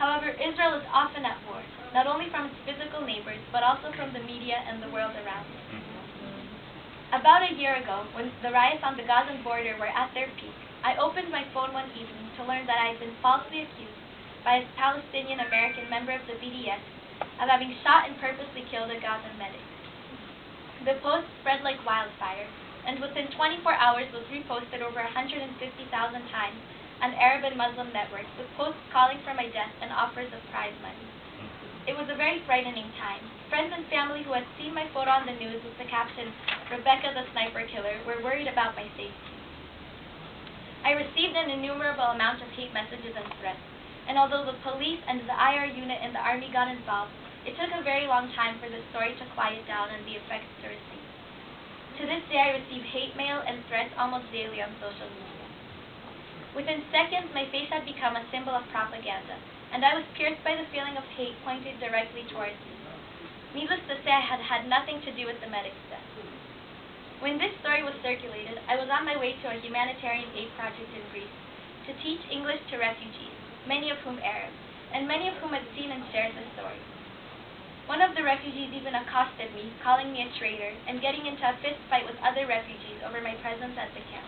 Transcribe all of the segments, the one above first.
However, Israel is often at war, not only from its physical neighbors, but also from the media and the world around it. About a year ago, when the riots on the Gazan border were at their peak, I opened my phone one evening to learn that I had been falsely accused by a Palestinian-American member of the IDF of having shot and purposely killed a Gazan medic. The post spread like wildfire, and within 24 hours was reposted over 150,000 times on Arab and Muslim networks, with posts calling for my death and offers of prize money. It was a very frightening time. Friends and family who had seen my photo on the news with the caption, "Rebecca the Sniper Killer," were worried about my safety. I received an innumerable amount of hate messages and threats, and although the police and the IR unit in the Army got involved, it took a very long time for the story to quiet down and the effects to recede. To this day, I receive hate mail and threats almost daily on social media. Within seconds, my face had become a symbol of propaganda, and I was pierced by the feeling of hate pointed directly towards me. Needless to say, I had had nothing to do with the medic's death. When this story was circulated, I was on my way to a humanitarian aid project in Greece to teach English to refugees, many of whom Arab, and many of whom had seen and shared the story. One of the refugees even accosted me, calling me a traitor, and getting into a fist fight with other refugees over my presence at the camp.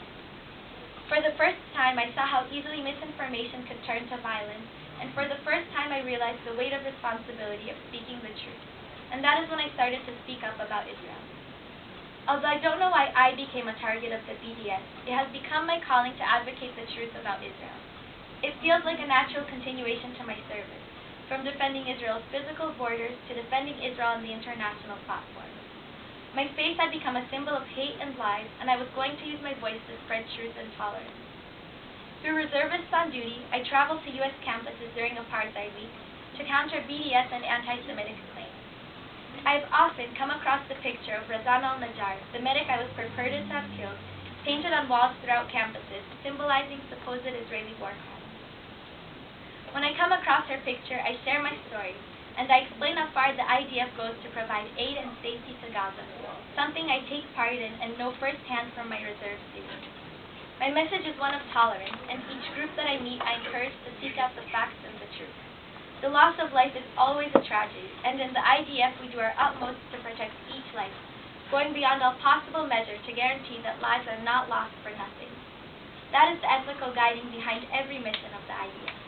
For the first time, I saw how easily misinformation could turn to violence, and for the first time I realized the weight of responsibility of speaking the truth. And that is when I started to speak up about Israel. Although I don't know why I became a target of the BDS, it has become my calling to advocate the truth about Israel. It feels like a natural continuation to my service, from defending Israel's physical borders to defending Israel on the international platform. My face had become a symbol of hate and lies, and I was going to use my voice to spread truth and tolerance. Through reservists on duty, I traveled to U.S. campuses during Apartheid Week to counter BDS and anti-Semitic claims. I have often come across the picture of Razan al-Najjar, the medic I was purported to have killed, painted on walls throughout campuses, symbolizing supposed Israeli war crimes. When I come across her picture, I share my story, and I explain how far the IDF goes to provide aid and safety to Gaza, something I take part in and know firsthand from my reserve duty. My message is one of tolerance, and each group that I meet I encourage to seek out the facts and the truth. The loss of life is always a tragedy, and in the IDF we do our utmost to protect each life, going beyond all possible measures to guarantee that lives are not lost for nothing. That is the ethical guiding behind every mission of the IDF.